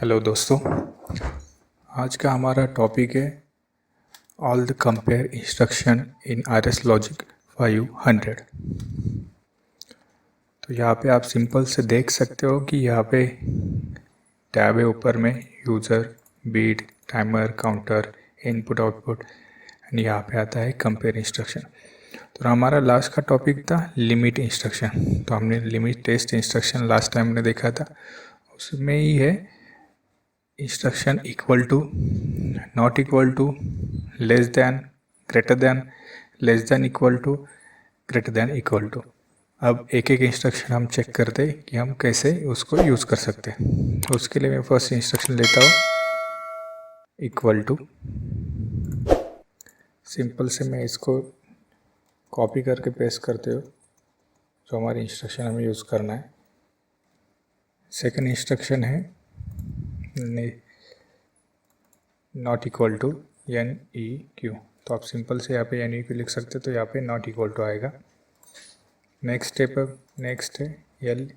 Hello दोस्तों, आज का हमारा टॉपिक है all the compare instruction in R S logic 500। तो यहाँ पे आप सिंपल से देख सकते हो कि यहाँ पे टैब है ऊपर में user, bit, timer, counter, input output and यहाँ पे आता है कंपेयर इंस्ट्रक्शन। तो हमारा लास्ट का टॉपिक था लिमिट इंस्ट्रक्शन। तो हमने limit test instruction last time ने देखा था, उसमें ही है instruction equal to, not equal to, less than, greater than, less than equal to, greater than equal to. अब एक एक इंस्ट्रक्शन हम चेक करते हैं कि हम कैसे उसको यूज़ कर सकते हैं। तो उसके लिए मैं फर्स्ट इंस्ट्रक्शन लेता हूँ इक्वल टू। सिंपल से मैं इसको कॉपी करके पेस्ट करते हो जो हमारी इंस्ट्रक्शन हमें यूज़ करना है। सेकंड इंस्ट्रक्शन है not equal to N E Q. तो आप सिंपल से यहाँ पे एन ई क्यू लिख सकते हो, तो यहाँ पे नॉट इक्वल टू आएगा। नेक्स्ट है L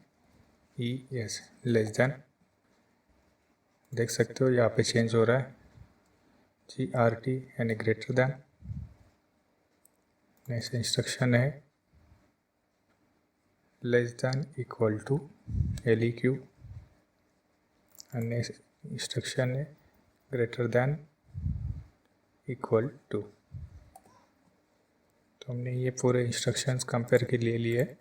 E S, less than. देख सकते हो यहाँ पे चेंज हो रहा है। जी आर टी यानी ग्रेटर दैन। नेक्स्ट इंस्ट्रक्शन है less than equal to L E Q. Next instruction है ग्रेटर दैन इक्वल टू। तो हमने ये पूरे इंस्ट्रक्शंस कंपेयर के लिए लिए।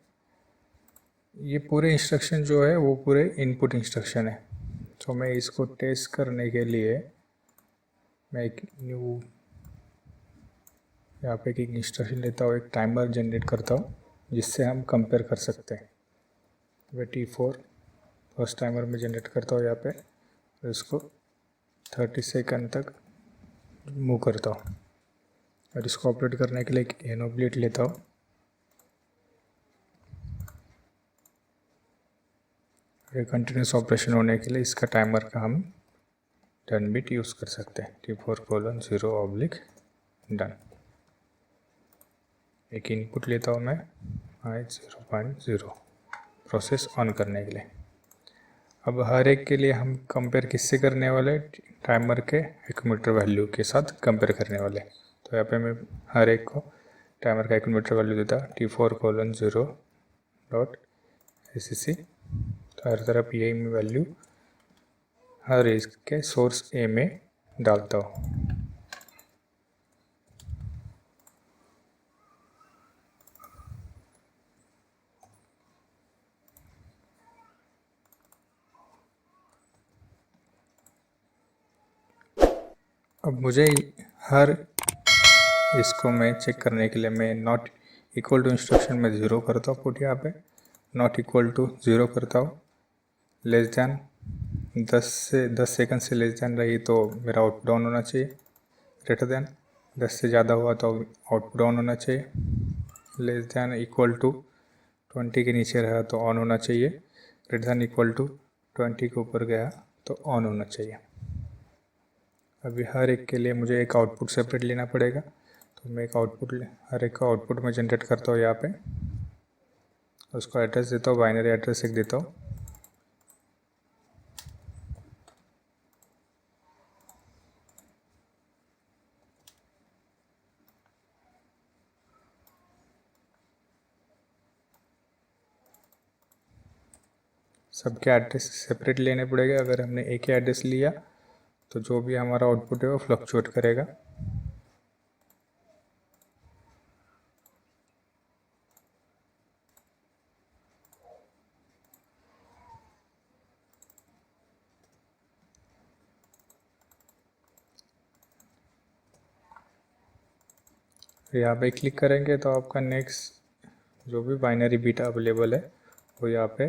ये पूरे इंस्ट्रक्शन जो है वो पूरे इनपुट इंस्ट्रक्शन है। तो मैं इसको टेस्ट करने के लिए मैं एक न्यू यहाँ पे एक इंस्ट्रक्शन लेता हूँ, एक टाइमर जनरेट करता हूँ जिससे हम कंपेयर कर सकते हैं। वह T4 फर्स्ट टाइमर में जनरेट करता हूँ यहाँ पे, तो इसको 30 सेकंड तक मूव करता हूँ और इसको ऑपरेट करने के लिए एक एनोब्लेट लेता हूँ। ये कंटिन्यूस ऑपरेशन होने के लिए इसका टाइमर का हम डन बिट यूज़ कर सकते हैं। T4:0/डन। एक इनपुट लेता हूँ मैं I0.0 प्रोसेस ऑन करने के लिए। अब हर एक के लिए हम कंपेयर किससे करने वाले, टाइमर के एक्यूमुलेटर वैल्यू के साथ कंपेयर करने वाले। तो यहाँ पे मैं हर एक को टाइमर का एक्यूमुलेटर वैल्यू देता T4:0.SCC। तो हर तरफ यही मैं वैल्यू हर इसके सोर्स ए में डालता हूँ। अब मुझे हर इसको मैं चेक करने के लिए मैं नॉट इक्वल टू इंस्ट्रक्शन में 0 करता हूँ पुट, यहाँ पे नॉट इक्वल टू 0 करता हूँ। लेस दैन 10 सेकंड से लेस दैन रही तो मेरा आउटपुट ऑन होना चाहिए। ग्रेटर दैन 10 से ज़्यादा हुआ तो आउटपुट ऑन होना चाहिए। लेस दैन इक्वल टू 20 के नीचे रहा तो ऑन होना चाहिए। ग्रेटर दैन इक्वल टू 20 के ऊपर गया तो ऑन होना चाहिए। अभी हर एक के लिए मुझे एक आउटपुट सेपरेट लेना पड़ेगा। तो मैं एक आउटपुट हर एक का आउटपुट में जनरेट करता हूँ यहाँ पे, उसको एड्रेस देता हूँ, बाइनरी एड्रेस एक देता हूँ। सबके एड्रेस सेपरेट लेने पड़ेगा। अगर हमने एक ही एड्रेस लिया तो जो भी हमारा आउटपुट है वो फ्लक्चुएट करेगा। यहाँ पे क्लिक करेंगे तो आपका नेक्स्ट जो भी बाइनरी बिट अवेलेबल है वो यहाँ पे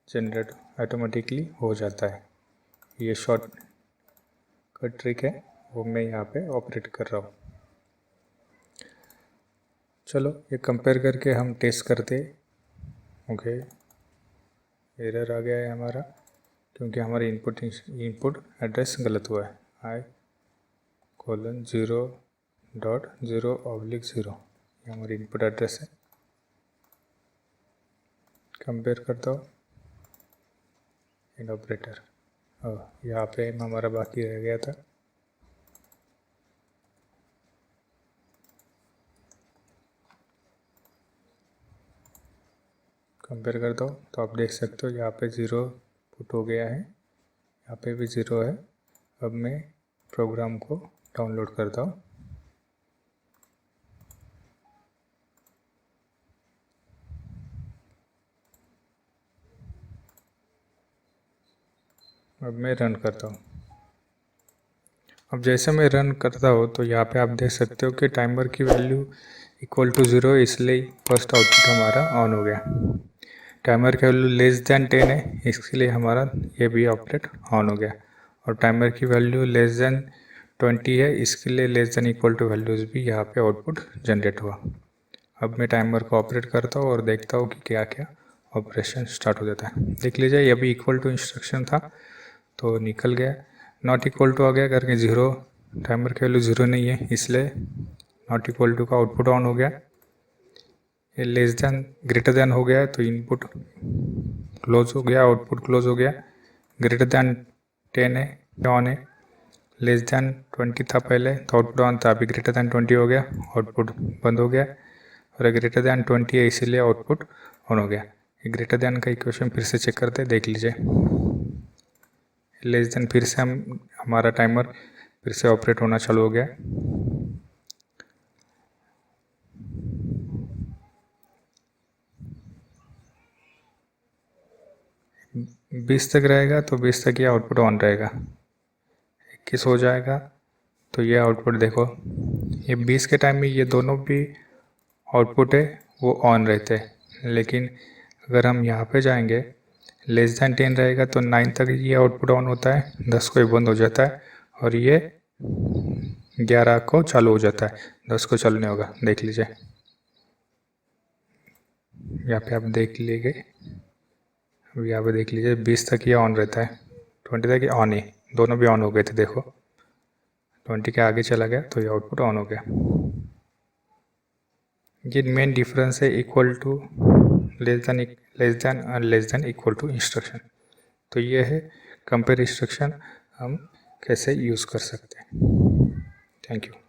जनरेट ऑटोमेटिकली हो जाता है। ये शॉर्ट कट ट्रिक है, वो मैं यहाँ पे ऑपरेट कर रहा हूँ। चलो ये कंपेयर करके हम टेस्ट करते। ओके, एरर आ गया है हमारा क्योंकि हमारा इनपुट एड्रेस गलत हुआ है। I:0.0/0 ये हमारी इनपुट एड्रेस है। कंपेयर करता हूँ इन ऑपरेटर। यहाँ पे हमारा बाकी रह गया था। कंपेयर करता हूँ तो आप देख सकते हो यहाँ पे 0 पुट हो गया है, यहाँ पे भी 0 है। अब मैं प्रोग्राम को डाउनलोड करता हूँ। अब मैं रन करता हूँ। अब जैसे मैं रन करता हूँ तो यहाँ पे आप देख सकते हो कि टाइमर की वैल्यू इक्वल टू 0, इसलिए फर्स्ट आउटपुट हमारा ऑन हो गया। टाइमर की वैल्यू लेस दैन 10 है, इसके लिए हमारा ये भी ऑपरेट ऑन हो गया। और टाइमर की वैल्यू लेस दैन 20 है, इसके लिए less than equal two values भी यहाँ पे आउटपुट जनरेट हुआ। अब मैं टाइमर को ऑपरेट करता हूँ और देखता हूँ कि क्या क्या ऑपरेशन स्टार्ट हो जाता है। देख लीजिए, ये भी इक्वल टू इंस्ट्रक्शन था तो निकल गया। नॉट इक्वल टू आ गया करके 0, टाइमर की वैल्यू 0 नहीं है, इसलिए नॉट इक्वल टू का आउटपुट ऑन हो गया। ये लेस दैन ग्रेटर दैन हो गया तो इनपुट क्लोज हो गया, आउटपुट क्लोज हो गया। ग्रेटर दैन 10 है, ऑन है। लेस दैन 20 था पहले तो आउटपुट ऑन था, अभी ग्रेटर दैन 20 हो गया, आउटपुट बंद हो गया। और ग्रेटर दैन 20 है, इसीलिए आउटपुट ऑन हो गया। ग्रेटर दैन का इक्वेशन फिर से चेक करते हैं, देख लीजिए। लेस दैन फिर से हमारा टाइमर फिर से ऑपरेट होना चालू हो गया। बीस तक रहेगा तो 20 तक ये आउटपुट ऑन रहेगा। 21 हो जाएगा तो ये आउटपुट देखो, ये 20 के टाइम में ये दोनों भी आउटपुट है वो ऑन रहते हैं। लेकिन अगर हम यहाँ पे जाएंगे, लेस दैन 10 रहेगा तो 9 तक ये आउटपुट ऑन होता है, 10 को ये बंद हो जाता है और ये 11 को चालू हो जाता है, 10 को चालू नहीं होगा। देख लीजिए, यहाँ पे आप देख लीजिए, यहाँ पे देख लीजिए 20 तक ये ऑन रहता है, 20 तक ये ऑन ही, दोनों भी ऑन हो गए थे। देखो 20 के आगे चला गया तो ये आउटपुट ऑन हो गया। ये मेन डिफरेंस है इक्वल टू, लेस दैन और less than equal to instruction. तो ये है कंपेयर इंस्ट्रक्शन हम कैसे यूज़ कर सकते हैं। Thank you.